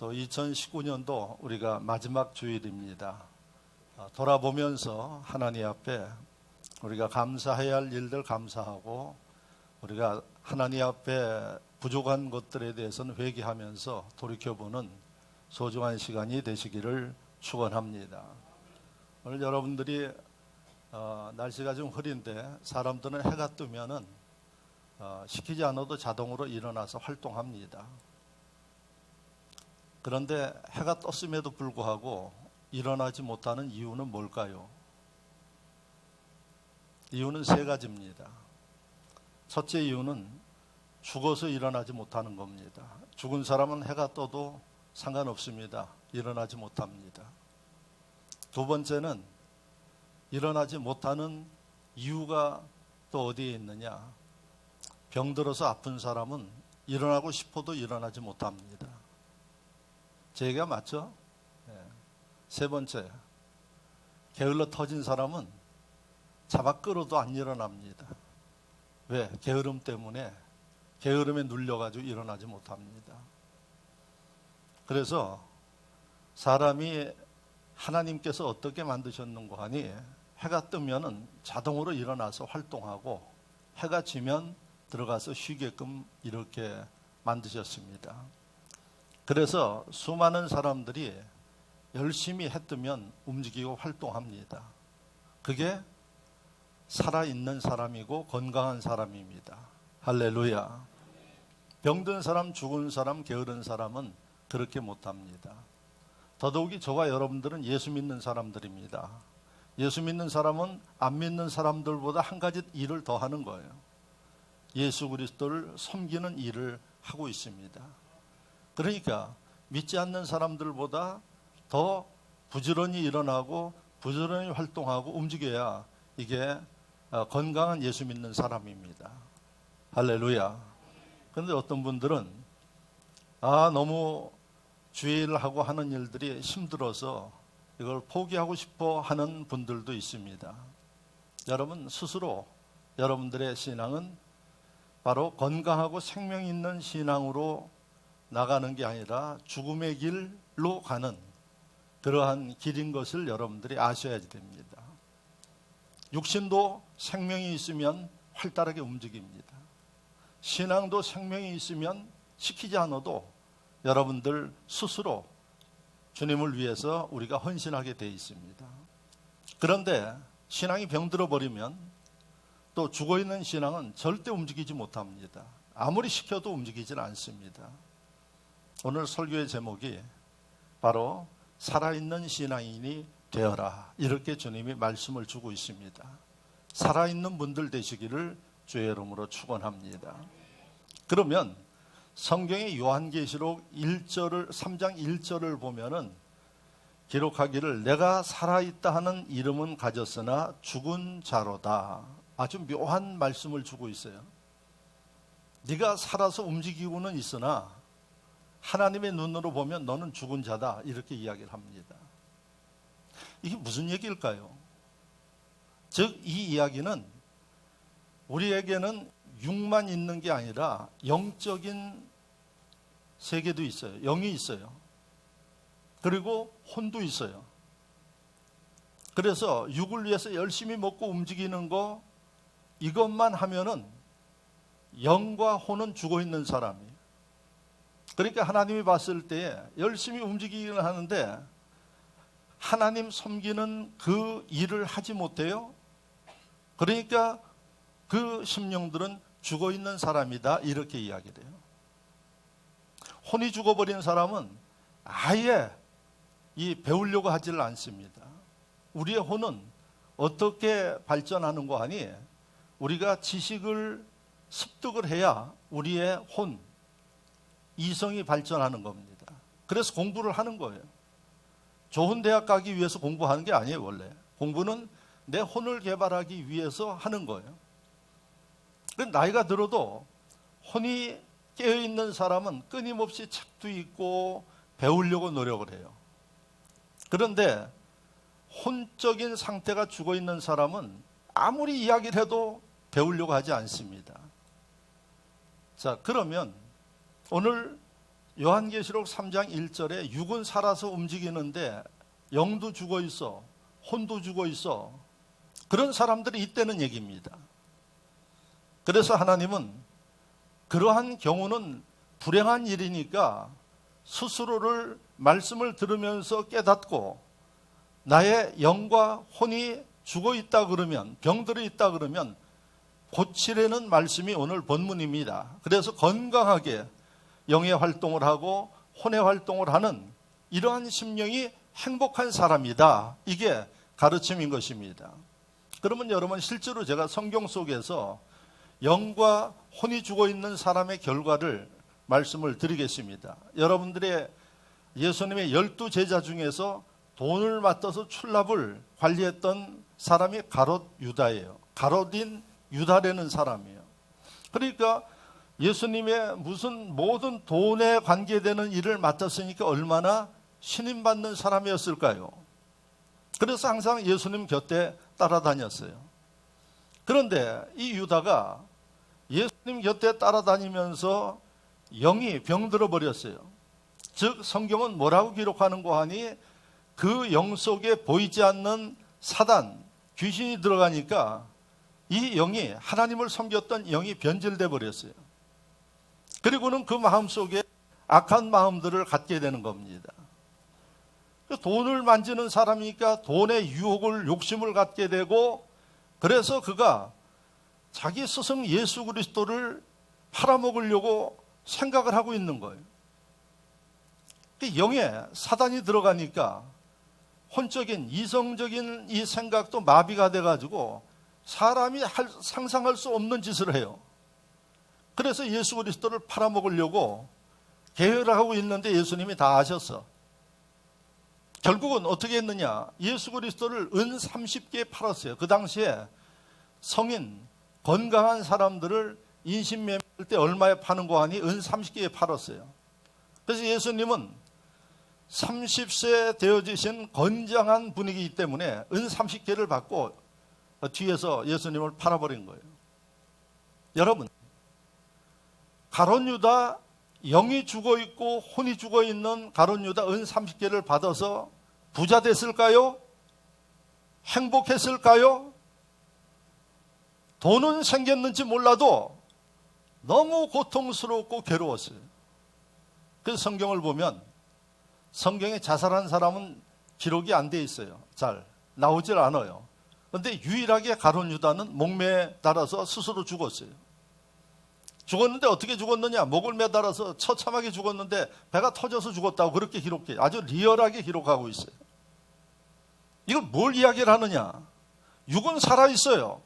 또 2019년도 우리가 마지막 주일입니다. 돌아보면서 하나님 앞에 우리가 감사해야 할 일들 감사하고 우리가 하나님 앞에 부족한 것들에 대해서는 회개하면서 돌이켜보는 소중한 시간이 되시기를 축원합니다. 오늘 여러분들이 날씨가 좀 흐린데 사람들은 해가 뜨면은 시키지 않아도 자동으로 일어나서 활동합니다. 그런데 해가 떴음에도 불구하고 일어나지 못하는 이유는 뭘까요? 이유는 세 가지입니다. 첫째 이유는 죽어서 일어나지 못하는 겁니다. 죽은 사람은 해가 떠도 상관없습니다. 일어나지 못합니다. 두 번째는 일어나지 못하는 이유가 또 어디에 있느냐? 병들어서 아픈 사람은 일어나고 싶어도 일어나지 못합니다. 제 얘기가 맞죠? 세 번째, 게을러 터진 사람은 잡아 끌어도 안 일어납니다. 왜? 게으름 때문에 게으름에 눌려가지고 일어나지 못합니다. 그래서 사람이 하나님께서 어떻게 만드셨는가 하니 해가 뜨면은 자동으로 일어나서 활동하고 해가 지면 들어가서 쉬게끔 이렇게 만드셨습니다. 그래서 수많은 사람들이 열심히 해 뜨면 움직이고 활동합니다. 그게 살아있는 사람이고 건강한 사람입니다. 할렐루야. 병든 사람, 죽은 사람, 게으른 사람은 그렇게 못합니다. 더더욱이 저와 여러분들은 예수 믿는 사람들입니다. 예수 믿는 사람은 안 믿는 사람들보다 한 가지 일을 더 하는 거예요. 예수 그리스도를 섬기는 일을 하고 있습니다. 그러니까 믿지 않는 사람들보다 더 부지런히 일어나고 부지런히 활동하고 움직여야 이게 건강한 예수 믿는 사람입니다. 할렐루야. 그런데 어떤 분들은 너무 주일하고 하는 일들이 힘들어서 이걸 포기하고 싶어 하는 분들도 있습니다. 여러분 스스로 여러분들의 신앙은 바로 건강하고 생명 있는 신앙으로 나가는 게 아니라 죽음의 길로 가는 그러한 길인 것을 여러분들이 아셔야 됩니다. 육신도 생명이 있으면 활달하게 움직입니다. 신앙도 생명이 있으면 시키지 않아도 여러분들 스스로 주님을 위해서 우리가 헌신하게 되어 있습니다. 그런데 신앙이 병들어 버리면 또 죽어있는 신앙은 절대 움직이지 못합니다. 아무리 시켜도 움직이질 않습니다. 오늘 설교의 제목이 바로 살아있는 신앙인이 되어라, 이렇게 주님이 말씀을 주고 있습니다. 살아있는 분들 되시기를 주의 이름으로 축원합니다. 그러면 성경의 요한계시록 3장 1절을 보면은 기록하기를 내가 살아있다 하는 이름은 가졌으나 죽은 자로다. 아주 묘한 말씀을 주고 있어요. 네가 살아서 움직이고는 있으나 하나님의 눈으로 보면 너는 죽은 자다, 이렇게 이야기를 합니다. 이게 무슨 얘기일까요? 즉 이 이야기는 우리에게는 육만 있는 게 아니라 영적인 세계도 있어요. 영이 있어요. 그리고 혼도 있어요. 그래서 육을 위해서 열심히 먹고 움직이는 거, 이것만 하면은 영과 혼은 죽어 있는 사람이에요. 그러니까 하나님이 봤을 때 열심히 움직이기는 하는데 하나님 섬기는 그 일을 하지 못해요. 그러니까 그 심령들은 죽어 있는 사람이다, 이렇게 이야기를 해요. 혼이 죽어버린 사람은 아예 배우려고 하지를 않습니다. 우리의 혼은 어떻게 발전하는 거 하니 우리가 지식을 습득을 해야 우리의 혼, 이성이 발전하는 겁니다. 그래서 공부를 하는 거예요. 좋은 대학 가기 위해서 공부하는 게 아니에요. 원래 공부는 내 혼을 개발하기 위해서 하는 거예요. 나이가 들어도 혼이 깨어있는 사람은 끊임없이 책도 읽고 배우려고 노력을 해요. 그런데 혼적인 상태가 죽어있는 사람은 아무리 이야기를 해도 배우려고 하지 않습니다. 자, 그러면 오늘 요한계시록 3장 1절에 육은 살아서 움직이는데 영도 죽어 있어, 혼도 죽어 있어. 그런 사람들이 있다는 얘기입니다. 그래서 하나님은 그러한 경우는 불행한 일이니까 스스로를 말씀을 들으면서 깨닫고 나의 영과 혼이 죽어 있다 그러면, 병들어 있다 그러면 고치라는 말씀이 오늘 본문입니다. 그래서 건강하게 영의 활동을 하고 혼의 활동을 하는 이러한 심령이 행복한 사람이다. 이게 가르침인 것입니다. 그러면 여러분, 실제로 제가 성경 속에서 영과 혼이 죽어 있는 사람의 결과를 말씀을 드리겠습니다. 여러분들의 예수님의 12제자 중에서 돈을 맡아서 출납을 관리했던 사람이 가롯 유다예요. 가롯인 유다라는 사람이에요. 그러니까 예수님의 무슨 모든 돈에 관계되는 일을 맡았으니까 얼마나 신임받는 사람이었을까요? 그래서 항상 예수님 곁에 따라다녔어요. 그런데 이 유다가 예수님 곁에 따라다니면서 영이 병들어 버렸어요. 즉 성경은 뭐라고 기록하는고 하니 그 영 속에 보이지 않는 사단, 귀신이 들어가니까 이 영이, 하나님을 섬겼던 영이 변질돼 버렸어요. 그리고는 그 마음속에 악한 마음들을 갖게 되는 겁니다. 돈을 만지는 사람이니까 돈의 유혹을, 욕심을 갖게 되고, 그래서 그가 자기 스승 예수 그리스도를 팔아먹으려고 생각을 하고 있는 거예요. 영에 사단이 들어가니까 혼적인, 이성적인 이 생각도 마비가 돼가지고 사람이 상상할 수 없는 짓을 해요. 그래서 예수 그리스도를 팔아먹으려고 계획을 하고 있는데 예수님이 다 아셨어. 결국은 어떻게 했느냐? 예수 그리스도를 은 30개에 팔았어요. 그 당시에 성인, 건강한 사람들을 인신매매할 때 얼마에 파는 거 하니 은 30개에 팔았어요. 그래서 예수님은 30세 되어지신 건장한 분이기 때문에 은 30개를 받고 뒤에서 예수님을 팔아버린 거예요. 여러분, 가룟 유다, 영이 죽어 있고 혼이 죽어 있는 가룟 유다 은 30개를 받아서 부자 됐을까요? 행복했을까요? 돈은 생겼는지 몰라도 너무 고통스럽고 괴로웠어요. 그래서 성경을 보면 성경에 자살한 사람은 기록이 안 돼 있어요. 잘 나오질 않아요. 그런데 유일하게 가룟 유다는 목매에 달아서 스스로 죽었어요. 죽었는데 어떻게 죽었느냐? 목을 매달아서 처참하게 죽었는데 배가 터져서 죽었다고 그렇게 기록해요. 아주 리얼하게 기록하고 있어요. 이걸 뭘 이야기를 하느냐? 육은 살아있어요.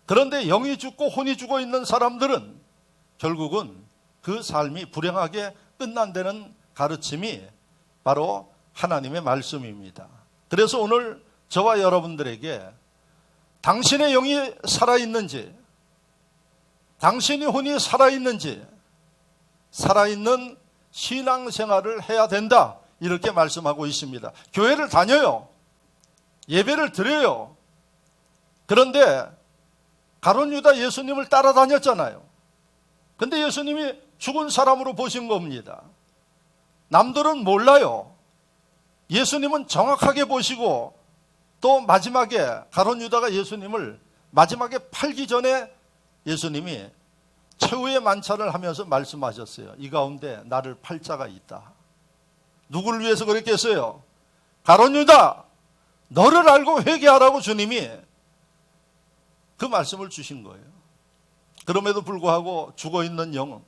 그런데 영이 죽고 혼이 죽어 있는 사람들은 결국은 그 삶이 불행하게 끝난다는 가르침이 바로 하나님의 말씀입니다. 그래서 오늘 저와 여러분들에게 당신의 영이 살아있는지, 당신의 혼이 살아있는지, 살아있는 신앙생활을 해야 된다, 이렇게 말씀하고 있습니다. 교회를 다녀요. 예배를 드려요. 그런데 가룟 유다 예수님을 따라다녔잖아요. 근데 예수님이 죽은 사람으로 보신 겁니다. 남들은 몰라요. 예수님은 정확하게 보시고 또 마지막에 가룟 유다가 예수님을 마지막에 팔기 전에 예수님이 최후의 만찬을 하면서 말씀하셨어요. 이 가운데 나를 팔 자가 있다. 누구를 위해서 그렇게 했어요? 가룟 유다, 너를 알고 회개하라고 주님이 그 말씀을 주신 거예요. 그럼에도 불구하고 죽어있는 영은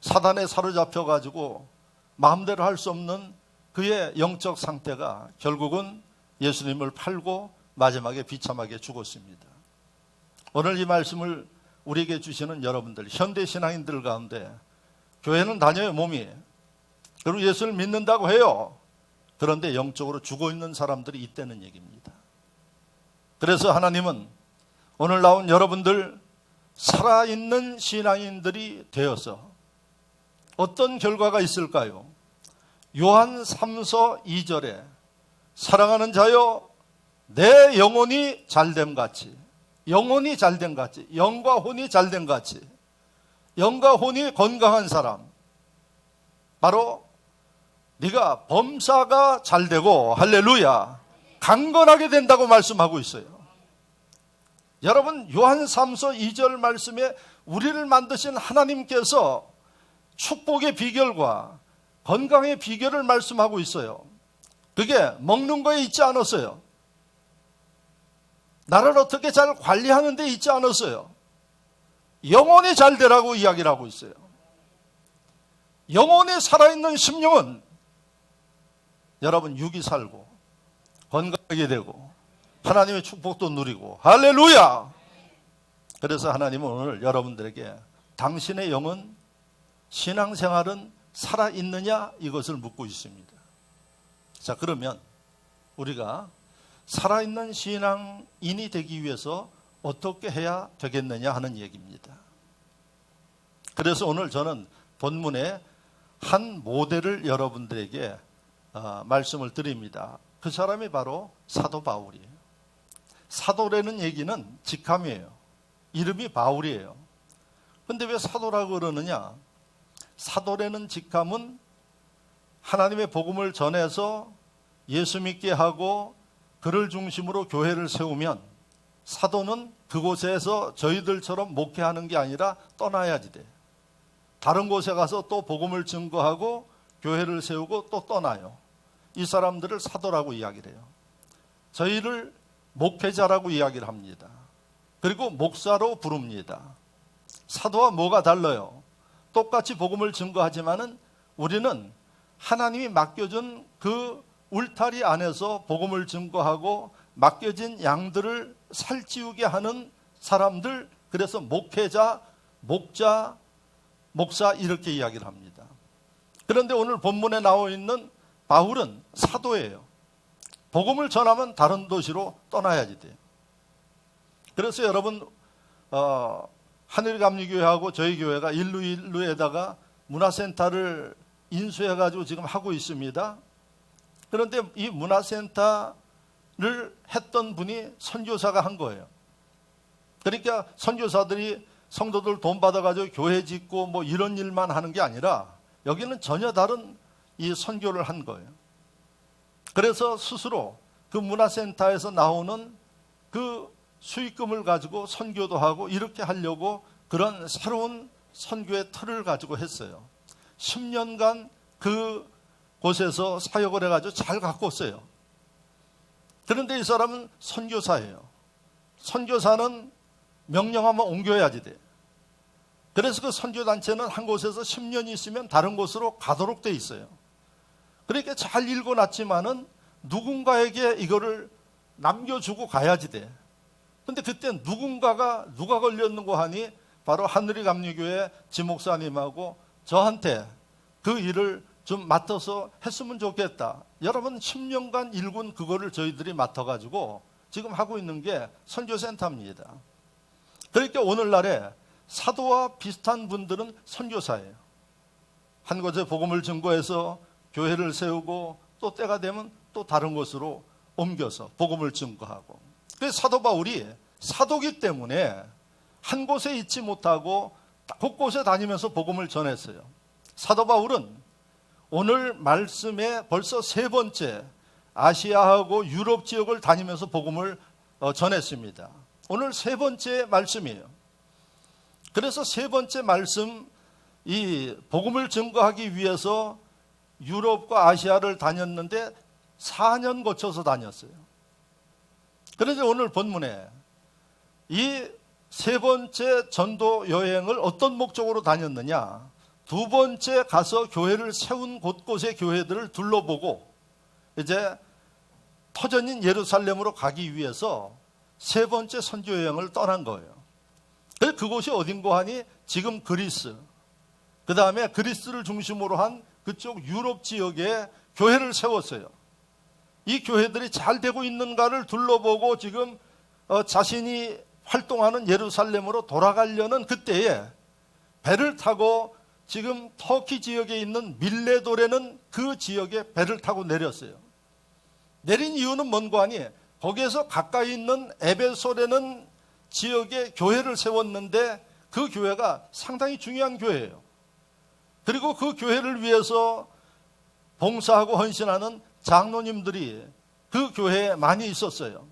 사단에 사로잡혀가지고 마음대로 할 수 없는 그의 영적 상태가 결국은 예수님을 팔고 마지막에 비참하게 죽었습니다. 오늘 이 말씀을 우리에게 주시는 여러분들, 현대신앙인들 가운데 교회는 다녀요, 몸이. 그리고 예수를 믿는다고 해요. 그런데 영적으로 죽어있는 사람들이 있다는 얘기입니다. 그래서 하나님은 오늘 나온 여러분들 살아있는 신앙인들이 되어서 어떤 결과가 있을까요? 요한 3서 2절에 사랑하는 자여 내 영혼이 잘됨 같이, 영혼이 잘됨 같이, 영과 혼이 잘됨 같이, 영과 혼이 건강한 사람, 바로 네가 범사가 잘 되고 할렐루야 강건하게 된다고 말씀하고 있어요. 여러분 요한 3서 2절 말씀에 우리를 만드신 하나님께서 축복의 비결과 건강의 비결을 말씀하고 있어요. 그게 먹는 거에 있지 않았어요. 나를 어떻게 잘 관리하는 데 있지 않았어요. 영혼이 잘 되라고 이야기를 하고 있어요. 영혼이 살아있는 심령은 여러분 육이 살고 건강하게 되고 하나님의 축복도 누리고 할렐루야. 그래서 하나님은 오늘 여러분들에게 당신의 영은 신앙생활은 살아있느냐 이것을 묻고 있습니다. 자, 그러면 우리가 살아있는 신앙인이 되기 위해서 어떻게 해야 되겠느냐 하는 얘기입니다. 그래서 오늘 저는 본문에 한 모델을 여러분들에게 말씀을 드립니다. 그 사람이 바로 사도 바울이에요. 사도라는 얘기는 직함이에요. 이름이 바울이에요. 근데 왜 사도라고 그러느냐? 사도라는 직함은 하나님의 복음을 전해서 예수 믿게 하고 그를 중심으로 교회를 세우면 사도는 그곳에서 저희들처럼 목회하는 게 아니라 떠나야지 돼. 다른 곳에 가서 또 복음을 증거하고 교회를 세우고 또 떠나요. 이 사람들을 사도라고 이야기를 해요. 저희를 목회자라고 이야기를 합니다. 그리고 목사로 부릅니다. 사도와 뭐가 달라요? 똑같이 복음을 증거하지만은 우리는 하나님이 맡겨준 그 울타리 안에서 복음을 증거하고 맡겨진 양들을 살찌우게 하는 사람들, 그래서 목회자, 목자, 목사 이렇게 이야기를 합니다. 그런데 오늘 본문에 나와 있는 바울은 사도예요. 복음을 전하면 다른 도시로 떠나야지 돼요. 그래서 여러분 하늘감리교회하고 저희 교회가 일루에다가 문화센터를 인수해가지고 지금 하고 있습니다. 그런데 이 문화센터를 했던 분이 선교사가 한 거예요. 그러니까 선교사들이 성도들 돈 받아가지고 교회 짓고 뭐 이런 일만 하는 게 아니라 여기는 전혀 다른 이 선교를 한 거예요. 그래서 스스로 그 문화센터에서 나오는 그 수익금을 가지고 선교도 하고 이렇게 하려고 그런 새로운 선교의 틀을 가지고 했어요. 10년간 그 곳에서 사역을 해가지고 잘 갖고 왔어요. 그런데 이 사람은 선교사예요. 선교사는 명령하면 옮겨야지 돼. 그래서 그 선교단체는 한 곳에서 10년이 있으면 다른 곳으로 가도록 돼 있어요. 그러니까 잘 읽어놨지만은 누군가에게 이거를 남겨주고 가야지 돼. 근데 그때 누가 걸렸는고 하니 바로 하늘이감리교회 지목사님하고 저한테 그 일을 좀 맡아서 했으면 좋겠다. 여러분 10년간 일군 그거를 저희들이 맡아가지고 지금 하고 있는 게 선교센터입니다. 그러니까 오늘날에 사도와 비슷한 분들은 선교사예요. 한 곳에 복음을 증거해서 교회를 세우고 또 때가 되면 또 다른 곳으로 옮겨서 복음을 증거하고. 그래서 사도 바울이 사도기 때문에 한 곳에 있지 못하고 곳곳에 다니면서 복음을 전했어요. 사도 바울은 오늘 말씀에 벌써 세 번째 아시아하고 유럽 지역을 다니면서 복음을 전했습니다. 오늘 세 번째 말씀이에요. 그래서 세 번째 말씀, 이 복음을 증거하기 위해서 유럽과 아시아를 다녔는데 4년 거쳐서 다녔어요. 그런데 오늘 본문에 이 세 번째 전도 여행을 어떤 목적으로 다녔느냐? 두 번째 가서 교회를 세운 곳곳의 교회들을 둘러보고 이제 터전인 예루살렘으로 가기 위해서 세 번째 선교 여행을 떠난 거예요. 그곳이 어딘고 하니 지금 그리스, 그 다음에 그리스를 중심으로 한 그쪽 유럽 지역에 교회를 세웠어요. 이 교회들이 잘 되고 있는가를 둘러보고 지금 자신이 활동하는 예루살렘으로 돌아가려는 그때에 배를 타고 지금 터키 지역에 있는 밀레도라는 그 지역에 배를 타고 내렸어요. 내린 이유는 뭔고 하니 거기에서 가까이 있는 에베소라는 지역에 교회를 세웠는데 그 교회가 상당히 중요한 교회예요. 그리고 그 교회를 위해서 봉사하고 헌신하는 장로님들이 그 교회에 많이 있었어요.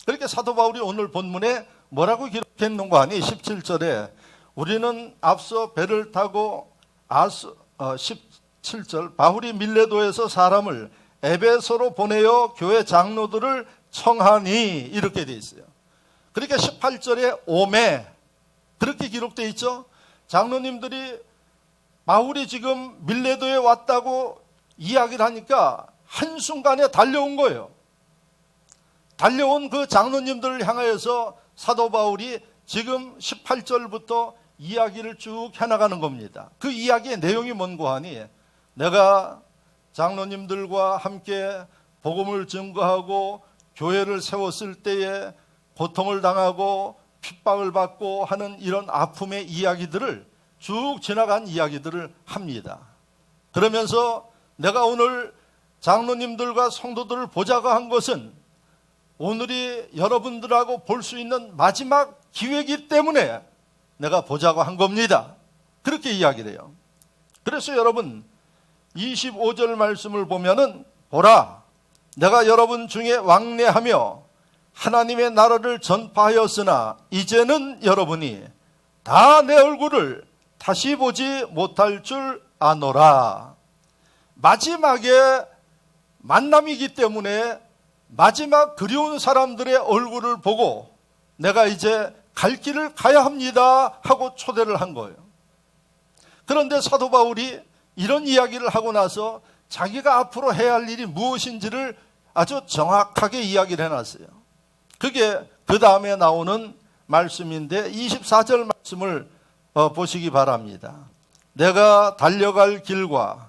그렇게 사도 바울이 오늘 본문에 뭐라고 기록했는가 하니 17절에 우리는 앞서 배를 타고 17절 바울이 밀레도에서 사람을 에베소로 보내어 교회 장로들을 청하니 이렇게 돼 있어요. 그러니까 18절에 오매 그렇게 기록되어 있죠. 장로님들이 바울이 지금 밀레도에 왔다고 이야기를 하니까 한순간에 달려온 거예요. 달려온 그 장로님들을 향하여서 사도 바울이 지금 18절부터 이야기를 쭉 해나가는 겁니다. 그 이야기의 내용이 뭔고 하니 내가 장로님들과 함께 복음을 증거하고 교회를 세웠을 때에 고통을 당하고 핍박을 받고 하는 이런 아픔의 이야기들을 쭉 지나간 이야기들을 합니다. 그러면서 내가 오늘 장로님들과 성도들을 보자고 한 것은 오늘이 여러분들하고 볼 수 있는 마지막 기회이기 때문에 내가 보자고 한 겁니다. 그렇게 이야기를 해요. 그래서 여러분 25절 말씀을 보면은 보라 내가 여러분 중에 왕래하며 하나님의 나라를 전파하였으나 이제는 여러분이 다 내 얼굴을 다시 보지 못할 줄 아노라. 마지막에 만남이기 때문에 마지막 그리운 사람들의 얼굴을 보고 내가 이제 갈 길을 가야 합니다 하고 초대를 한 거예요. 그런데 사도 바울이 이런 이야기를 하고 나서 자기가 앞으로 해야 할 일이 무엇인지를 아주 정확하게 이야기를 해놨어요. 그게 그 다음에 나오는 말씀인데 24절 말씀을 보시기 바랍니다. 내가 달려갈 길과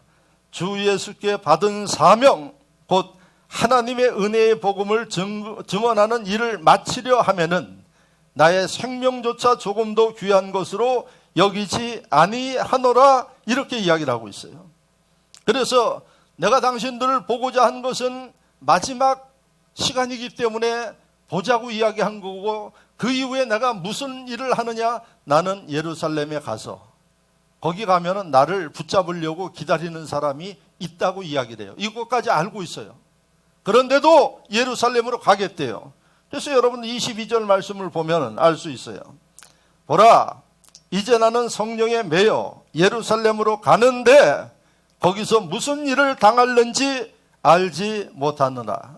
주 예수께 받은 사명 곧 하나님의 은혜의 복음을 증언하는 일을 마치려 하면은 나의 생명조차 조금도 귀한 것으로 여기지 아니하노라 이렇게 이야기를 하고 있어요. 그래서 내가 당신들을 보고자 한 것은 마지막 시간이기 때문에 보자고 이야기한 거고 그 이후에 내가 무슨 일을 하느냐 나는 예루살렘에 가서 거기 가면은 나를 붙잡으려고 기다리는 사람이 있다고 이야기를 해요. 이것까지 알고 있어요. 그런데도 예루살렘으로 가겠대요. 그래서 여러분 22절 말씀을 보면 알 수 있어요. 보라 이제 나는 성령에 매여 예루살렘으로 가는데 거기서 무슨 일을 당할는지 알지 못하느라.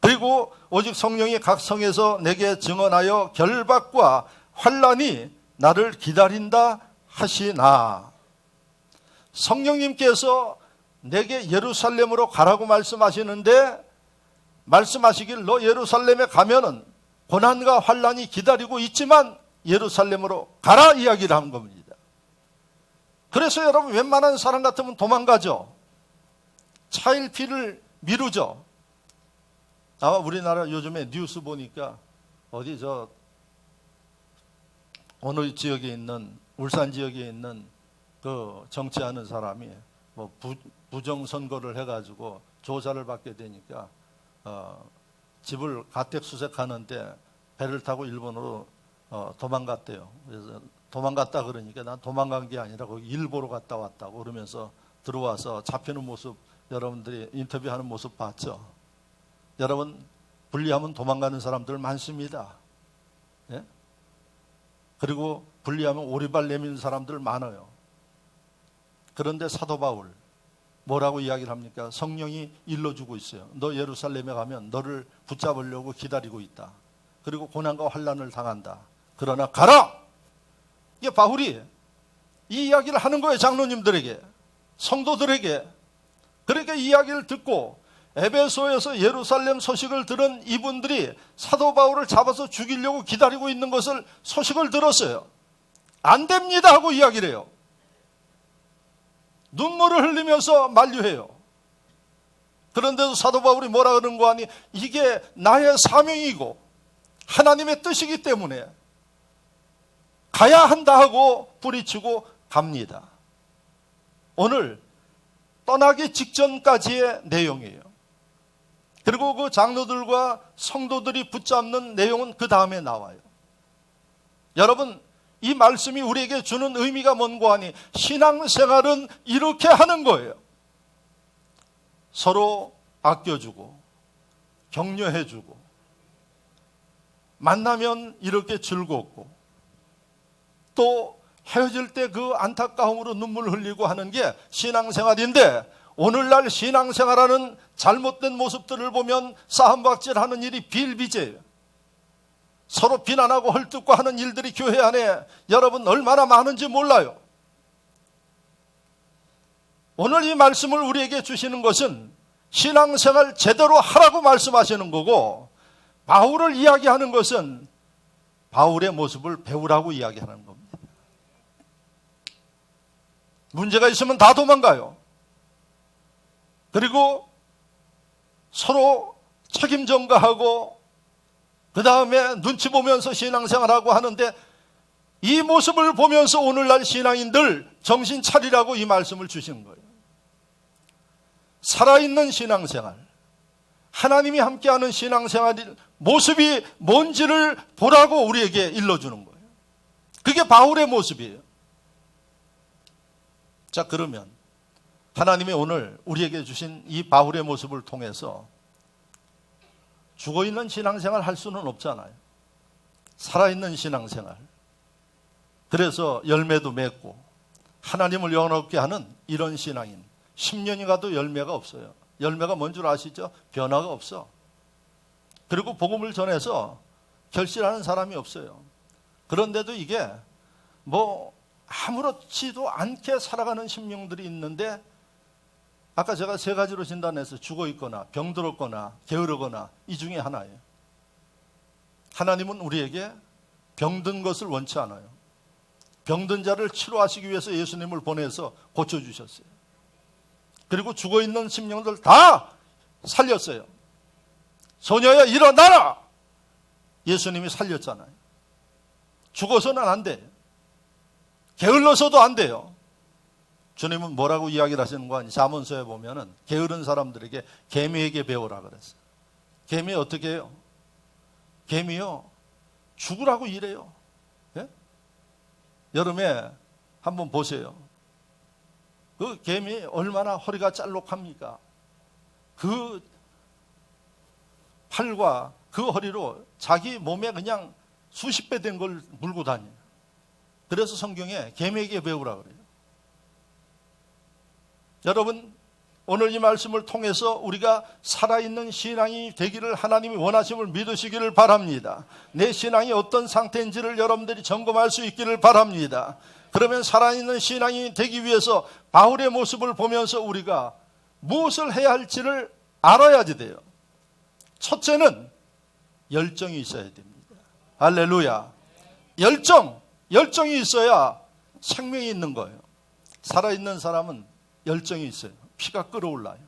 그리고 오직 성령이 각 성에서 내게 증언하여 결박과 환난이 나를 기다린다 하시나. 성령님께서 내게 예루살렘으로 가라고 말씀하시는데 말씀하시길 너 예루살렘에 가면은 고난과 환난이 기다리고 있지만 예루살렘으로 가라 이야기를 한 겁니다. 그래서 여러분 웬만한 사람 같으면 도망가죠. 차일피일 미루죠. 아마 우리나라 요즘에 뉴스 보니까 어디 어느 지역에 있는 울산 지역에 있는 그 정치하는 사람이 뭐 부정선거를 해가지고 조사를 받게 되니까 집을 가택수색하는데 배를 타고 일본으로 도망갔대요. 그래서 도망갔다 그러니까 난 도망간 게 아니라 거기 일 보러 갔다 왔다고 그러면서 들어와서 잡히는 모습 여러분들이 인터뷰하는 모습 봤죠. 여러분 분리하면 도망가는 사람들 많습니다. 예? 그리고 분리하면 오리발 내미는 사람들 많아요. 그런데 사도 바울 뭐라고 이야기를 합니까? 성령이 일러주고 있어요. 너 예루살렘에 가면 너를 붙잡으려고 기다리고 있다. 그리고 고난과 환난을 당한다. 그러나 가라! 이게 바울이 이 이야기를 하는 거예요. 장로님들에게, 성도들에게. 그러니까 이 이야기를 듣고 에베소에서 예루살렘 소식을 들은 이분들이 사도 바울을 잡아서 죽이려고 기다리고 있는 것을 소식을 들었어요. 안 됩니다 하고 이야기를 해요. 눈물을 흘리면서 만류해요. 그런데도 사도 바울이 뭐라 그러는 거 아니? 이게 나의 사명이고 하나님의 뜻이기 때문에 가야 한다 하고 뿌리치고 갑니다. 오늘 떠나기 직전까지의 내용이에요. 그리고 그 장로들과 성도들이 붙잡는 내용은 그 다음에 나와요. 여러분 이 말씀이 우리에게 주는 의미가 뭔고 하니 신앙생활은 이렇게 하는 거예요. 서로 아껴주고 격려해주고 만나면 이렇게 즐겁고 또 헤어질 때 그 안타까움으로 눈물 흘리고 하는 게 신앙생활인데, 오늘날 신앙생활하는 잘못된 모습들을 보면 싸움박질하는 일이 비일비재해요. 서로 비난하고 헐뜯고 하는 일들이 교회 안에 여러분 얼마나 많은지 몰라요. 오늘 이 말씀을 우리에게 주시는 것은 신앙생활 제대로 하라고 말씀하시는 거고, 바울을 이야기하는 것은 바울의 모습을 배우라고 이야기하는 겁니다. 문제가 있으면 다 도망가요. 그리고 서로 책임 전가하고 그 다음에 눈치 보면서 신앙생활하고 하는데, 이 모습을 보면서 오늘날 신앙인들 정신 차리라고 이 말씀을 주신 거예요. 살아있는 신앙생활, 하나님이 함께하는 신앙생활 모습이 뭔지를 보라고 우리에게 일러주는 거예요. 그게 바울의 모습이에요. 자, 그러면 하나님이 오늘 우리에게 주신 이 바울의 모습을 통해서 죽어있는 신앙생활 할 수는 없잖아요. 살아있는 신앙생활, 그래서 열매도 맺고 하나님을 영원롭게 하는 이런 신앙인, 10년이 가도 열매가 없어요. 열매가 뭔 줄 아시죠? 변화가 없어. 그리고 복음을 전해서 결실하는 사람이 없어요. 그런데도 이게 뭐 아무렇지도 않게 살아가는 심령들이 있는데, 아까 제가 세 가지로 진단해서 죽어있거나 병들었거나 게으르거나 이 중에 하나예요. 하나님은 우리에게 병든 것을 원치 않아요. 병든 자를 치료하시기 위해서 예수님을 보내서 고쳐주셨어요. 그리고 죽어있는 심령들 다 살렸어요. 소녀야 일어나라! 예수님이 살렸잖아요. 죽어서는 안 돼요. 게을러서도 안 돼요. 주님은 뭐라고 이야기를 하시는 거 아니? 잠언서에 보면은 게으른 사람들에게 개미에게 배우라 그랬어요. 개미 어떻게 해요? 개미요, 죽으라고 일해요. 예? 여름에 한번 보세요. 그 개미 얼마나 허리가 짤록합니까? 그 팔과 그 허리로 자기 몸에 그냥 수십 배 된 걸 물고 다녀요. 그래서 성경에 개미에게 배우라 그래요. 여러분, 오늘 이 말씀을 통해서 우리가 살아있는 신앙이 되기를 하나님이 원하심을 믿으시기를 바랍니다. 내 신앙이 어떤 상태인지를 여러분들이 점검할 수 있기를 바랍니다. 그러면 살아있는 신앙이 되기 위해서 바울의 모습을 보면서 우리가 무엇을 해야 할지를 알아야지 돼요. 첫째는 열정이 있어야 됩니다. 할렐루야. 열정이 있어야 생명이 있는 거예요. 살아있는 사람은 열정이 있어요. 피가 끓어올라요.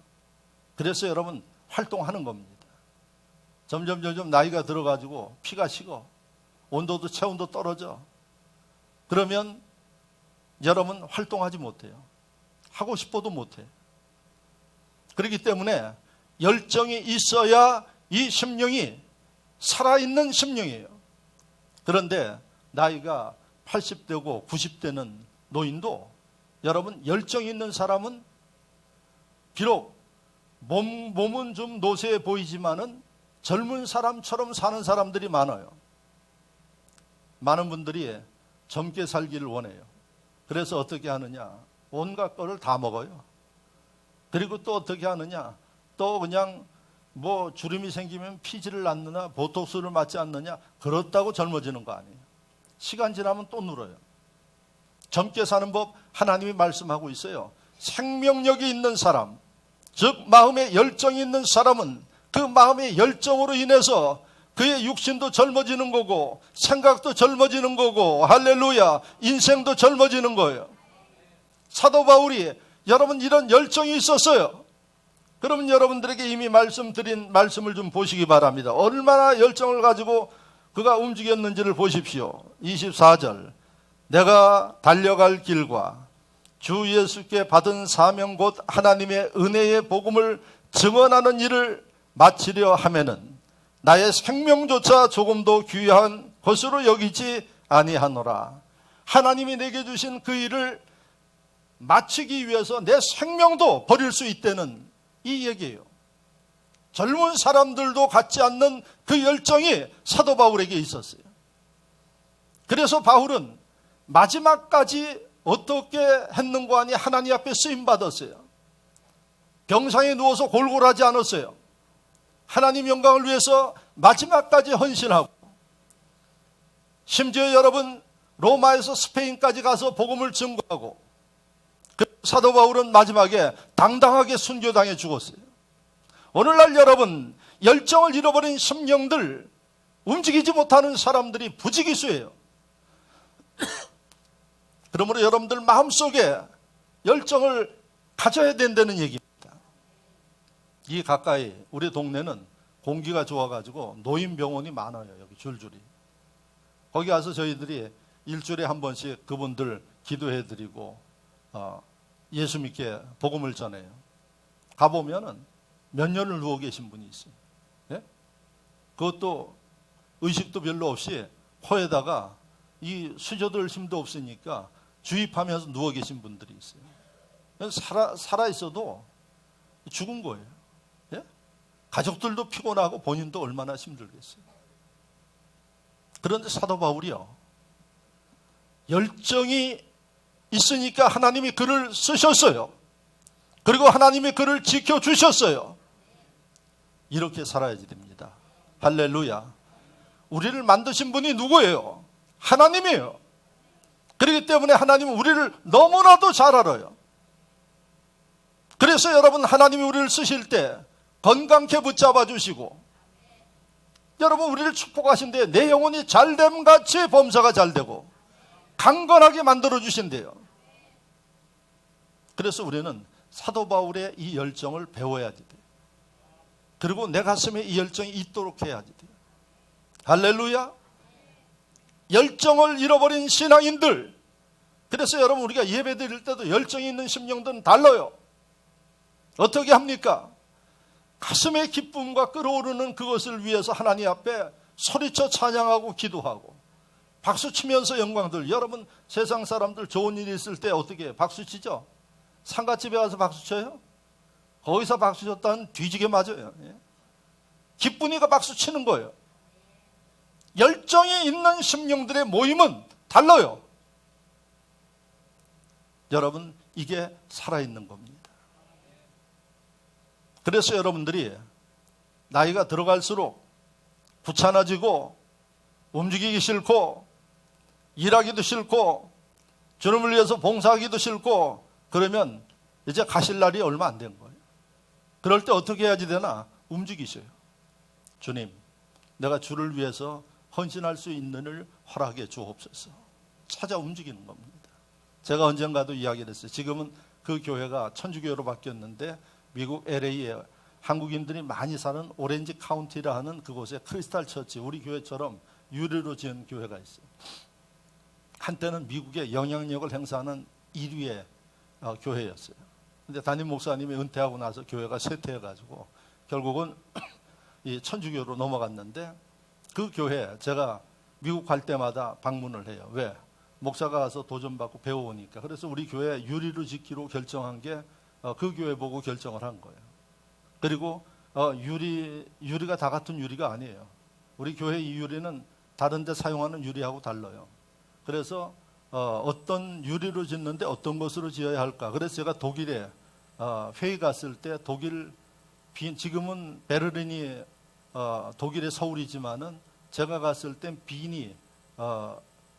그래서 여러분 활동하는 겁니다. 점점 나이가 들어가지고 피가 식어. 온도도 체온도 떨어져. 그러면 여러분 활동하지 못해요. 하고 싶어도 못해요. 그렇기 때문에 열정이 있어야 이 심령이 살아있는 심령이에요. 그런데 나이가 80대고 90대는 노인도 여러분 열정이 있는 사람은 비록 몸은 좀 노쇠해 보이지만은 젊은 사람처럼 사는 사람들이 많아요. 많은 분들이 젊게 살기를 원해요. 그래서 어떻게 하느냐? 온갖 거를 다 먹어요. 그리고 또 어떻게 하느냐? 또 그냥 뭐 주름이 생기면 피지를 않느냐, 보톡스를 맞지 않느냐, 그렇다고 젊어지는 거 아니에요. 시간 지나면 또 늘어요. 젊게 사는 법 하나님이 말씀하고 있어요. 생명력이 있는 사람, 즉 마음에 열정이 있는 사람은 그 마음의 열정으로 인해서 그의 육신도 젊어지는 거고 생각도 젊어지는 거고, 할렐루야, 인생도 젊어지는 거예요. 사도 바울이 여러분 이런 열정이 있었어요. 그러면 여러분들에게 이미 말씀드린 말씀을 좀 보시기 바랍니다. 얼마나 열정을 가지고 그가 움직였는지를 보십시오. 24절, 내가 달려갈 길과 주 예수께 받은 사명 곧 하나님의 은혜의 복음을 증언하는 일을 마치려 하면은 나의 생명조차 조금도 귀한 것으로 여기지 아니하노라. 하나님이 내게 주신 그 일을 마치기 위해서 내 생명도 버릴 수 있다는 이 얘기예요. 젊은 사람들도 갖지 않는 그 열정이 사도 바울에게 있었어요. 그래서 바울은 마지막까지 어떻게 했는가 하니 하나님 앞에 쓰임받았어요. 병상에 누워서 골골하지 않았어요. 하나님 영광을 위해서 마지막까지 헌신하고, 심지어 여러분 로마에서 스페인까지 가서 복음을 증거하고, 사도 바울은 마지막에 당당하게 순교당해 죽었어요. 오늘날 여러분, 열정을 잃어버린 심령들, 움직이지 못하는 사람들이 부지기수예요. 그러므로 여러분들 마음속에 열정을 가져야 된다는 얘기입니다. 이 가까이 우리 동네는 공기가 좋아가지고 노인병원이 많아요. 여기 줄줄이. 거기 가서 저희들이 일주일에 한 번씩 그분들 기도해드리고 예수 믿게 복음을 전해요. 가보면은 몇 년을 누워 계신 분이 있어요. 예? 그것도 의식도 별로 없이 코에다가 이 수저들 힘도 없으니까 주입하면서 누워 계신 분들이 있어요. 살아 있어도 죽은 거예요. 예? 가족들도 피곤하고 본인도 얼마나 힘들겠어요. 그런데 사도 바울이요, 열정이 있으니까 하나님이 그를 쓰셨어요. 그리고 하나님이 그를 지켜주셨어요. 이렇게 살아야지 됩니다. 할렐루야. 우리를 만드신 분이 누구예요? 하나님이에요. 그렇기 때문에 하나님은 우리를 너무나도 잘 알아요. 그래서 여러분, 하나님이 우리를 쓰실 때 건강케 붙잡아 주시고, 여러분 우리를 축복하신데 내 영혼이 잘됨같이 범사가 잘되고 강건하게 만들어 주신대요. 그래서 우리는 사도 바울의 이 열정을 배워야지 돼요. 그리고 내 가슴에 이 열정이 있도록 해야지 돼요. 할렐루야. 열정을 잃어버린 신앙인들, 그래서 여러분 우리가 예배 드릴 때도 열정이 있는 심령들은 달라요. 어떻게 합니까? 가슴의 기쁨과 끓어오르는 그것을 위해서 하나님 앞에 소리쳐 찬양하고 기도하고 박수치면서 영광들. 여러분 세상 사람들 좋은 일이 있을 때 어떻게 해요? 박수치죠? 상가집에 가서 박수쳐요? 거기서 박수쳤다는 뒤지게 맞아요. 기쁘니까 박수치는 거예요. 열정이 있는 심령들의 모임은 달라요. 여러분, 이게 살아있는 겁니다. 그래서 여러분들이 나이가 들어갈수록 귀찮아지고 움직이기 싫고 일하기도 싫고 주님을 위해서 봉사하기도 싫고 그러면 이제 가실 날이 얼마 안 된 거예요. 그럴 때 어떻게 해야지 되나? 움직이셔요. 주님, 내가 주를 위해서 헌신할 수 있는 일 허락해 주옵소서. 찾아 움직이는 겁니다. 제가 언젠가도 이야기를 했어요. 지금은 그 교회가 천주교회로 바뀌었는데 미국 LA에 한국인들이 많이 사는 오렌지 카운티라 하는 그곳에 크리스탈 처치, 우리 교회처럼 유리로 지은 교회가 있어요. 한때는 미국의 영향력을 행사하는 1위의 교회였어요. 근데 담임 목사님이 은퇴하고 나서 교회가 쇠퇴해가지고 결국은 이 천주교로 넘어갔는데, 그 교회 제가 미국 갈 때마다 방문을 해요. 왜? 목사가 가서 도전받고 배워오니까. 그래서 우리 교회 유리로 짓기로 결정한 게 그 교회 보고 결정을 한 거예요. 그리고 유리가 다 같은 유리가 아니에요. 우리 교회 이 유리는 다른 데 사용하는 유리하고 달라요. 그래서 어떤 유리로 짓는데 어떤 것으로 지어야 할까. 그래서 제가 독일에 회의 갔을 때 독일 지금은 베를린이 독일의 서울이지만은 제가 갔을 땐 빈이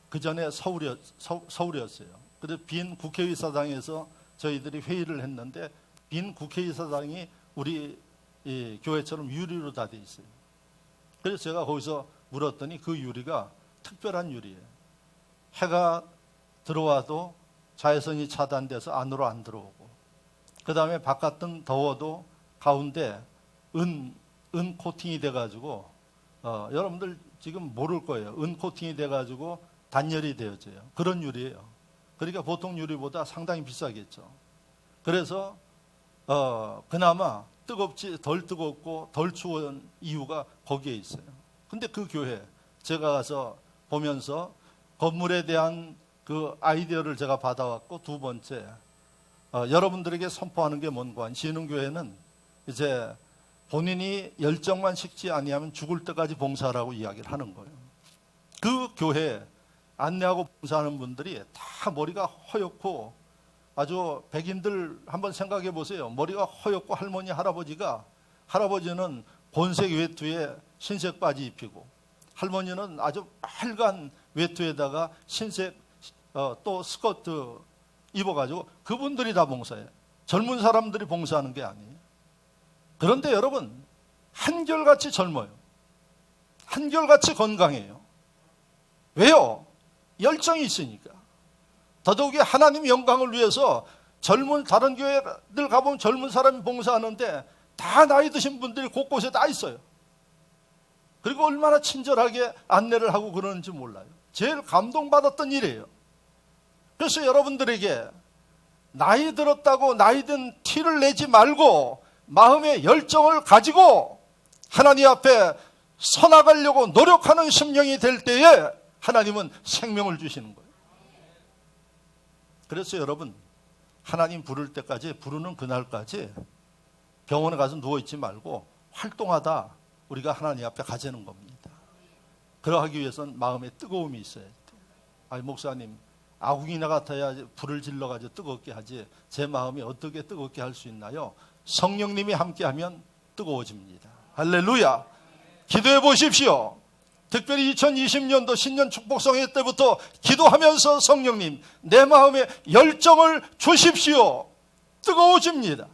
그 전에 서울이었어요. 그래서 빈 국회의사당에서 저희들이 회의를 했는데 빈 국회의사당이 우리 이 교회처럼 유리로 다 돼 있어요. 그래서 제가 거기서 물었더니 그 유리가 특별한 유리예요. 해가 들어와도 자외선이 차단돼서 안으로 안 들어오고, 그 다음에 바깥은 더워도 가운데 은 코팅이 돼가지고 여러분들 지금 모를 거예요. 은 코팅이 돼가지고 단열이 되어져요. 그런 유리예요. 그러니까 보통 유리보다 상당히 비싸겠죠. 그래서 그나마 덜 뜨겁고 덜 추운 이유가 거기에 있어요. 근데 그 교회 제가 가서 보면서 건물에 대한 그 아이디어를 제가 받아왔고, 두 번째, 여러분들에게 선포하는 게 뭔가, 신흥교회는 이제 본인이 열정만 식지 아니하면 죽을 때까지 봉사라고 이야기를 하는 거예요. 그 교회 안내하고 봉사하는 분들이 다 머리가 허옇고, 아주 백인들 한번 생각해 보세요. 머리가 허옇고 할아버지는 본색 외투에 흰색 바지 입히고, 할머니는 아주 빨간 외투에다가 흰색 또 스커트 입어가지고, 그분들이 다 봉사해요. 젊은 사람들이 봉사하는 게 아니에요. 그런데 여러분, 한결같이 젊어요. 한결같이 건강해요. 왜요? 열정이 있으니까. 더더욱이 하나님 영광을 위해서 다른 교회들 가보면 젊은 사람이 봉사하는데 다 나이 드신 분들이 곳곳에 다 있어요. 그리고 얼마나 친절하게 안내를 하고 그러는지 몰라요. 제일 감동받았던 일이에요. 그래서 여러분들에게 나이 들었다고 나이 든 티를 내지 말고 마음의 열정을 가지고 하나님 앞에 서나가려고 노력하는 심령이 될 때에 하나님은 생명을 주시는 거예요. 그래서 여러분, 하나님 부를 때까지, 부르는 그날까지 병원에 가서 누워있지 말고 활동하다 우리가 하나님 앞에 가지는 겁니다. 그러하기 위해서는 마음에 뜨거움이 있어야 돼요. 아니, 목사님, 아궁이나 같아야 불을 질러가지고 뜨겁게 하지 제 마음이 어떻게 뜨겁게 할 수 있나요? 성령님이 함께하면 뜨거워집니다. 할렐루야. 기도해 보십시오. 특별히 2020년도 신년 축복성회 때부터 기도하면서 성령님, 내 마음에 열정을 주십시오. 뜨거워집니다.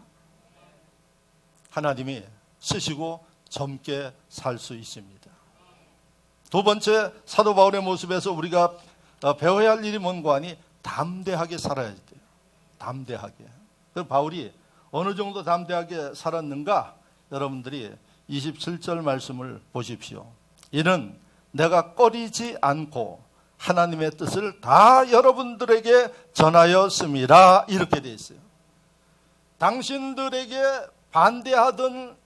하나님이 쓰시고 젊게 살 수 있습니다. 두 번째, 사도 바울의 모습에서 우리가 배워야 할 일이 뭔가 하니 담대하게 살아야 돼요. 담대하게. 그럼 바울이 어느 정도 담대하게 살았는가? 여러분들이 27절 말씀을 보십시오. 이는 내가 꺼리지 않고 하나님의 뜻을 다 여러분들에게 전하였습니다. 이렇게 되어 있어요. 당신들에게 반대하든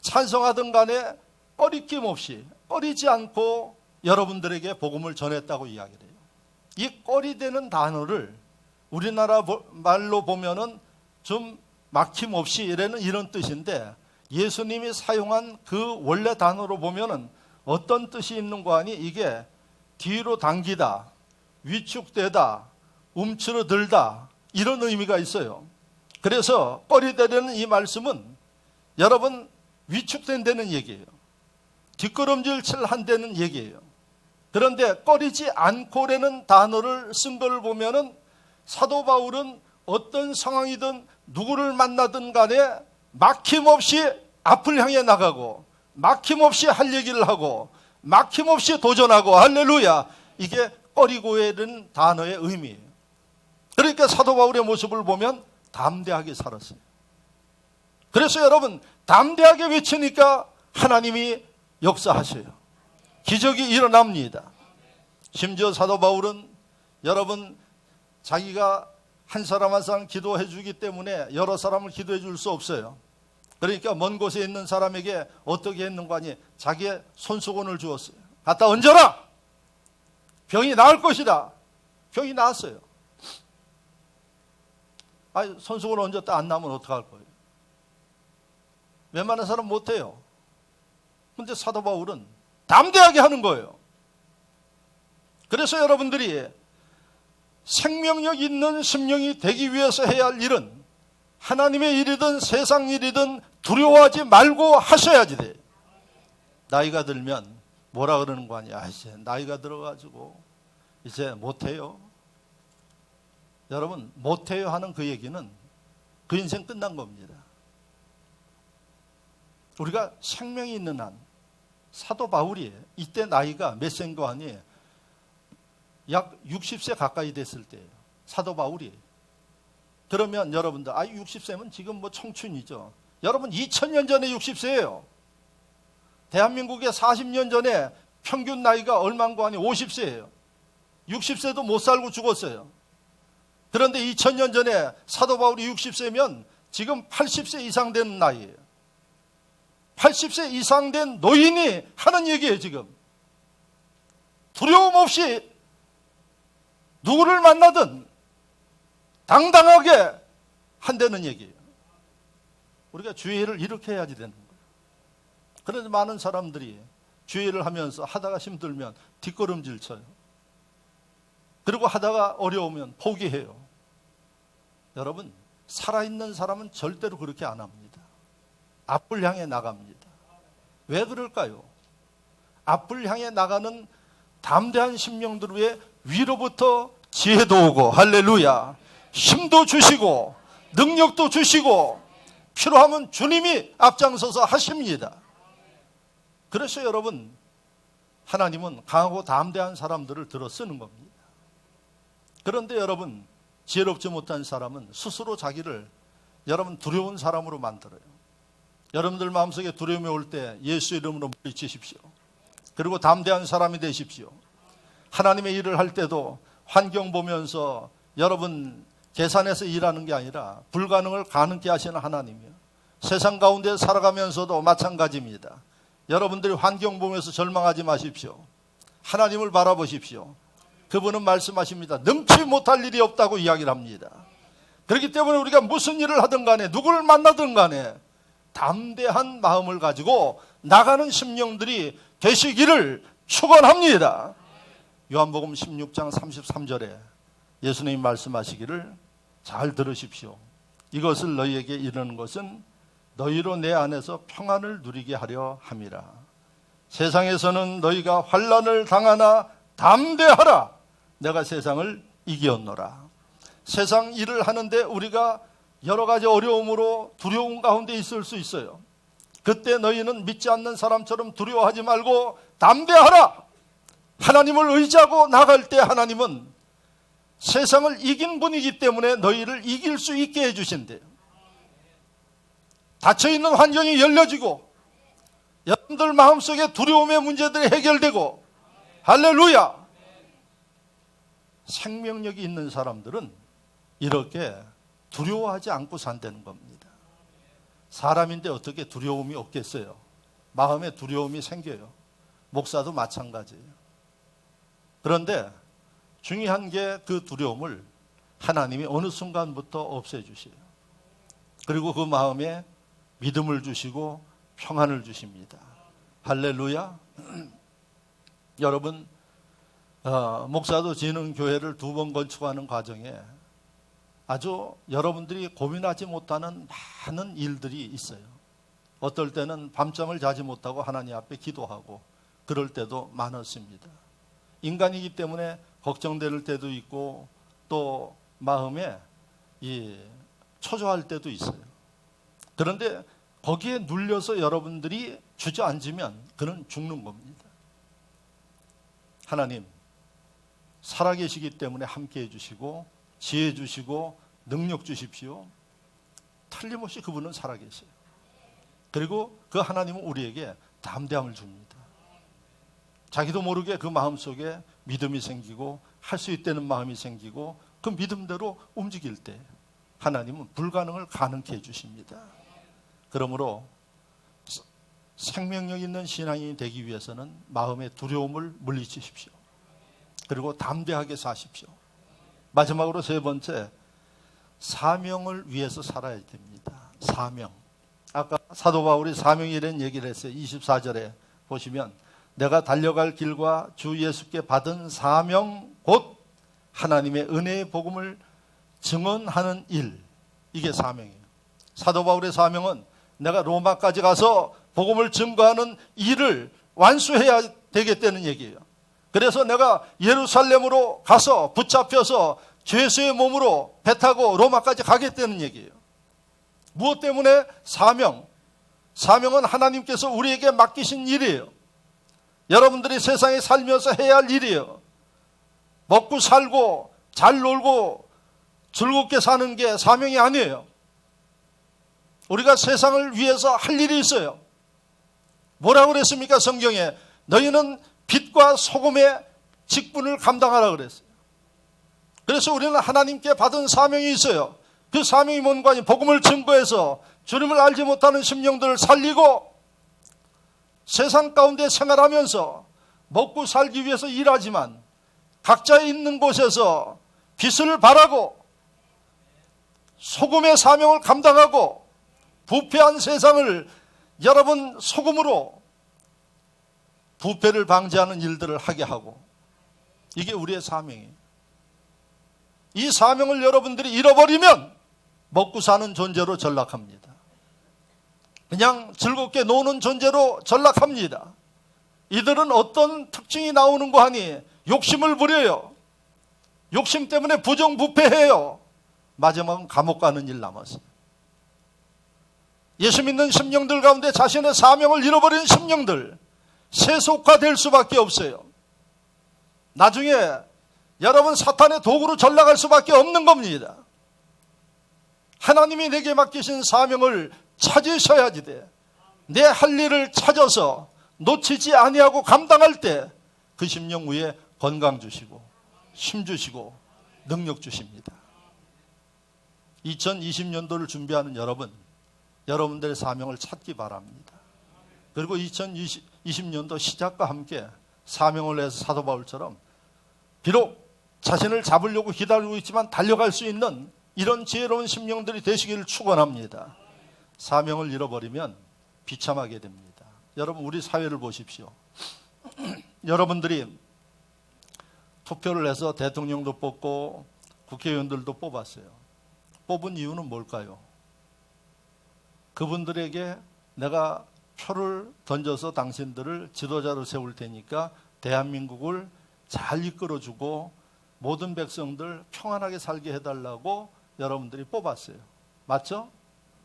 찬성하든 간에 꺼리낌 없이, 꺼리지 않고 여러분들에게 복음을 전했다고 이야기를 해요. 이 꺼리되는 단어를 우리나라 말로 보면은 좀 막힘없이 이런 뜻인데, 예수님이 사용한 그 원래 단어로 보면은 어떤 뜻이 있는 거 아니? 이게 뒤로 당기다, 위축되다, 움츠러들다, 이런 의미가 있어요. 그래서 꺼리되는 이 말씀은 여러분 위축된다는 얘기예요. 뒷걸음질 한다는 얘기예요. 그런데 꺼리지 않고라는 단어를 쓴 걸 보면은 사도 바울은 어떤 상황이든 누구를 만나든 간에 막힘없이 앞을 향해 나가고, 막힘없이 할 얘기를 하고, 막힘없이 도전하고, 할렐루야. 이게 꺼리고에는 단어의 의미예요. 그러니까 사도 바울의 모습을 보면 담대하게 살았어요. 그래서 여러분, 담대하게 외치니까 하나님이 역사하셔요. 기적이 일어납니다. 심지어 사도 바울은 여러분, 자기가 한 사람 한 사람 기도해 주기 때문에 여러 사람을 기도해 줄 수 없어요. 그러니까 먼 곳에 있는 사람에게 어떻게 했는가 하니 자기의 손수건을 주었어요. 갖다 얹어라! 병이 나을 것이다. 병이 나았어요. 아니, 손수건을 얹었다 안 나면 어떡할 거예요? 웬만한 사람 못해요. 근데 사도 바울은 담대하게 하는 거예요. 그래서 여러분들이 생명력 있는 심령이 되기 위해서 해야 할 일은 하나님의 일이든 세상 일이든 두려워하지 말고 하셔야지 돼. 나이가 들면 뭐라 그러는 거 아니야? 이제 나이가 들어가지고 이제 못해요. 여러분, 못해요 하는 그 얘기는 그 인생 끝난 겁니다. 우리가 생명이 있는 한, 사도 바울이 이때 나이가 몇 세인가 하니 약 60세 가까이 됐을 때예요. 사도 바울이. 그러면 여러분들, 60세면 지금 뭐 청춘이죠. 여러분, 2000년 전에 60세예요. 대한민국에 40년 전에 평균 나이가 얼마인가 하니 50세예요. 60세도 못 살고 죽었어요. 그런데 2000년 전에 사도 바울이 60세면 지금 80세 이상 된 나이예요. 80세 이상 된 노인이 하는 얘기예요, 지금. 두려움 없이 누구를 만나든 당당하게 한다는 얘기예요. 우리가 주의를 이렇게 해야지 되는 거예요. 그런데 많은 사람들이 주의를 하면서 하다가 힘들면 뒷걸음질 쳐요. 그리고 하다가 어려우면 포기해요. 여러분, 살아있는 사람은 절대로 그렇게 안 합니다. 앞을 향해 나갑니다. 왜 그럴까요? 앞을 향해 나가는 담대한 심령들 위해 위로부터 지혜도 오고, 할렐루야, 힘도 주시고 능력도 주시고 필요하면 주님이 앞장서서 하십니다. 그래서 여러분, 하나님은 강하고 담대한 사람들을 들어 쓰는 겁니다. 그런데 여러분, 지혜롭지 못한 사람은 스스로 자기를 여러분 두려운 사람으로 만들어요. 여러분들 마음속에 두려움이 올 때 예수 이름으로 물리치십시오. 그리고 담대한 사람이 되십시오. 하나님의 일을 할 때도 환경 보면서 여러분 계산해서 일하는 게 아니라 불가능을 가능케 하시는 하나님이요. 세상 가운데 살아가면서도 마찬가지입니다. 여러분들이 환경 보면서 절망하지 마십시오. 하나님을 바라보십시오. 그분은 말씀하십니다. 능치 못할 일이 없다고 이야기를 합니다. 그렇기 때문에 우리가 무슨 일을 하든 간에 누구를 만나든 간에 담대한 마음을 가지고 나가는 심령들이 되시기를 축원합니다. 요한복음 16장 33절에 예수님이 말씀하시기를 잘 들으십시오. 이것을 너희에게 이르는 것은 너희로 내 안에서 평안을 누리게 하려 함이라. 세상에서는 너희가 환난을 당하나 담대하라. 내가 세상을 이기었노라. 세상 일을 하는데 우리가 여러 가지 어려움으로 두려움 가운데 있을 수 있어요. 그때 너희는 믿지 않는 사람처럼 두려워하지 말고 담대하라. 하나님을 의지하고 나갈 때 하나님은 세상을 이긴 분이기 때문에 너희를 이길 수 있게 해주신대요. 닫혀있는 환경이 열려지고 여러분들 마음속에 두려움의 문제들이 해결되고, 할렐루야, 생명력이 있는 사람들은 이렇게 두려워하지 않고 산다는 겁니다. 사람인데 어떻게 두려움이 없겠어요? 마음에 두려움이 생겨요. 목사도 마찬가지예요. 그런데 중요한 게 그 두려움을 하나님이 어느 순간부터 없애주세요. 그리고 그 마음에 믿음을 주시고 평안을 주십니다. 할렐루야. 여러분, 목사도 지는 교회를 2번 건축하는 과정에 아주 여러분들이 고민하지 못하는 많은 일들이 있어요. 어떨 때는 밤잠을 자지 못하고 하나님 앞에 기도하고 그럴 때도 많았습니다. 인간이기 때문에 걱정될 때도 있고 또 마음에 초조할 때도 있어요. 그런데 거기에 눌려서 여러분들이 주저앉으면 그는 죽는 겁니다. 하나님 살아계시기 때문에 함께해 주시고 지혜 주시고 능력 주십시오. 틀림없이 그분은 살아계세요. 그리고 그 하나님은 우리에게 담대함을 줍니다. 자기도 모르게 그 마음속에 믿음이 생기고 할 수 있다는 마음이 생기고 그 믿음대로 움직일 때 하나님은 불가능을 가능케 해주십니다. 그러므로 생명력 있는 신앙인이 되기 위해서는 마음의 두려움을 물리치십시오. 그리고 담대하게 사십시오. 마지막으로 3번째, 사명을 위해서 살아야 됩니다. 사명. 아까 사도 바울이 사명이라는 얘기를 했어요. 24절에 보시면 내가 달려갈 길과 주 예수께 받은 사명 곧 하나님의 은혜의 복음을 증언하는 일, 이게 사명이에요. 사도 바울의 사명은 내가 로마까지 가서 복음을 증거하는 일을 완수해야 되겠다는 얘기예요. 그래서 내가 예루살렘으로 가서 붙잡혀서 죄수의 몸으로 배 타고 로마까지 가겠다는 얘기예요. 무엇 때문에? 사명. 사명은 하나님께서 우리에게 맡기신 일이에요. 여러분들이 세상에 살면서 해야 할 일이에요. 먹고 살고 잘 놀고 즐겁게 사는 게 사명이 아니에요. 우리가 세상을 위해서 할 일이 있어요. 뭐라고 그랬습니까? 성경에 너희는 빛과 소금의 직분을 감당하라 그랬어요. 그래서 우리는 하나님께 받은 사명이 있어요. 그 사명이 뭔가 하니 복음을 증거해서 주님을 알지 못하는 심령들을 살리고 세상 가운데 생활하면서 먹고 살기 위해서 일하지만 각자 있는 곳에서 빛을 발하고 소금의 사명을 감당하고 부패한 세상을 여러분 소금으로 부패를 방지하는 일들을 하게 하고, 이게 우리의 사명이에요. 이 사명을 여러분들이 잃어버리면 먹고 사는 존재로 전락합니다. 그냥 즐겁게 노는 존재로 전락합니다. 이들은 어떤 특징이 나오는 거 하니 욕심을 부려요. 욕심 때문에 부정부패해요. 마지막은 감옥 가는 일 남았어요. 예수 믿는 심령들 가운데 자신의 사명을 잃어버린 심령들, 세속화될 수밖에 없어요. 나중에 여러분 사탄의 도구로 전락할 수밖에 없는 겁니다. 하나님이 내게 맡기신 사명을 찾으셔야지 돼. 내 할 일을 찾아서 놓치지 아니하고 감당할 때 그 심령 위에 건강 주시고 힘 주시고 능력 주십니다. 2020년도를 준비하는 여러분, 여러분들의 사명을 찾기 바랍니다. 그리고 2020년도 시작과 함께 사명을 해서 사도 바울처럼 비록 자신을 잡으려고 기다리고 있지만 달려갈 수 있는 이런 지혜로운 심령들이 되시기를 축원합니다. 사명을 잃어버리면 비참하게 됩니다. 여러분, 우리 사회를 보십시오. 여러분들이 투표를 해서 대통령도 뽑고 국회의원들도 뽑았어요. 뽑은 이유는 뭘까요? 그분들에게 내가 표를 던져서 당신들을 지도자로 세울 테니까 대한민국을 잘 이끌어주고 모든 백성들 평안하게 살게 해달라고 여러분들이 뽑았어요. 맞죠?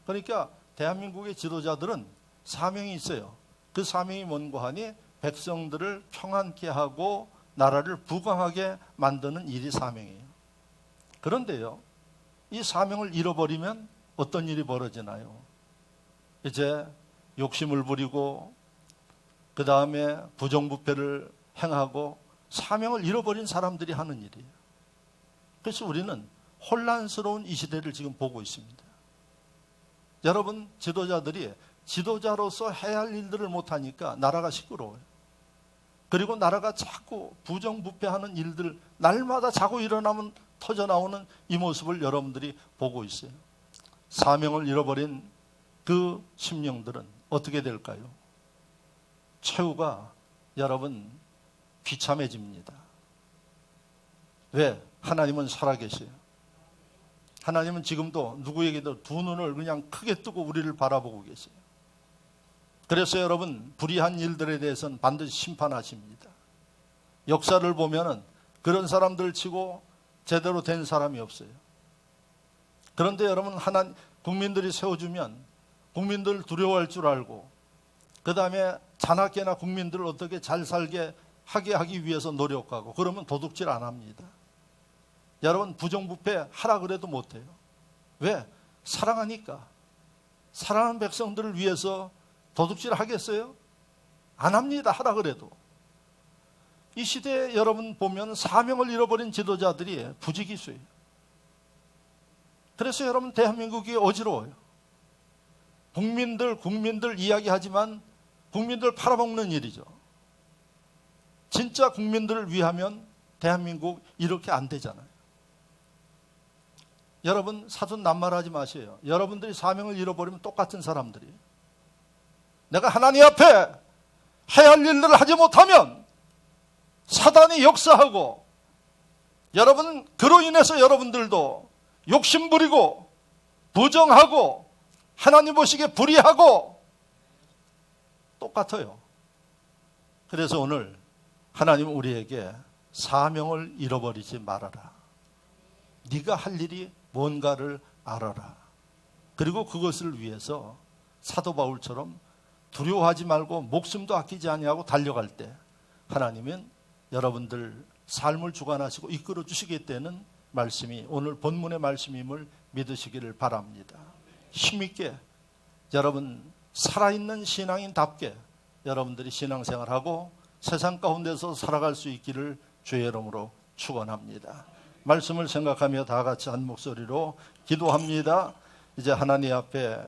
그러니까 대한민국의 지도자들은 사명이 있어요. 그 사명이 뭔고 하니 백성들을 평안케 하고 나라를 부강하게 만드는 일이 사명이에요. 그런데요, 이 사명을 잃어버리면 어떤 일이 벌어지나요? 이제 욕심을 부리고 그 다음에 부정부패를 행하고 사명을 잃어버린 사람들이 하는 일이에요. 그래서 우리는 혼란스러운 이 시대를 지금 보고 있습니다. 여러분, 지도자들이 지도자로서 해야 할 일들을 못하니까 나라가 시끄러워요. 그리고 나라가 자꾸 부정부패하는 일들 날마다 자꾸 일어나면 터져나오는 이 모습을 여러분들이 보고 있어요. 사명을 잃어버린 그 심령들은 어떻게 될까요? 최후가 여러분 비참해집니다. 왜? 하나님은 살아계세요. 하나님은 지금도 누구에게도 두 눈을 그냥 크게 뜨고 우리를 바라보고 계세요. 그래서 여러분, 불의한 일들에 대해서는 반드시 심판하십니다. 역사를 보면은 그런 사람들 치고 제대로 된 사람이 없어요. 그런데 여러분, 국민들이 세워주면 국민들 두려워할 줄 알고 그 다음에 자나깨나 국민들을 어떻게 잘 살게 하기 위해서 노력하고 그러면 도둑질 안 합니다. 여러분, 부정부패 하라 그래도 못해요. 왜? 사랑하니까. 사랑하는 백성들을 위해서 도둑질 하겠어요? 안 합니다. 하라 그래도. 이 시대에 여러분 보면 사명을 잃어버린 지도자들이 부지기수예요. 그래서 여러분, 대한민국이 어지러워요. 국민들 이야기하지만 국민들 팔아먹는 일이죠. 진짜 국민들을 위하면 대한민국 이렇게 안 되잖아요. 여러분, 사돈 낱말하지 마세요. 여러분들이 사명을 잃어버리면 똑같은 사람들이, 내가 하나님 앞에 해야 할 일들을 하지 못하면 사단이 역사하고, 여러분 그로 인해서 여러분들도 욕심 부리고 부정하고 하나님 보시기에 불의하고 똑같아요. 그래서 오늘 하나님은 우리에게 사명을 잃어버리지 말아라. 네가 할 일이 뭔가를 알아라. 그리고 그것을 위해서 사도 바울처럼 두려워하지 말고 목숨도 아끼지 아니하고 달려갈 때 하나님은 여러분들 삶을 주관하시고 이끌어 주시겠다는 말씀이 오늘 본문의 말씀임을 믿으시기를 바랍니다. 힘있게 여러분 살아있는 신앙인답게 여러분들이 신앙생활하고 세상 가운데서 살아갈 수 있기를 주의 이름으로 축원합니다. 말씀을 생각하며 다 같이 한 목소리로 기도합니다. 이제 하나님 앞에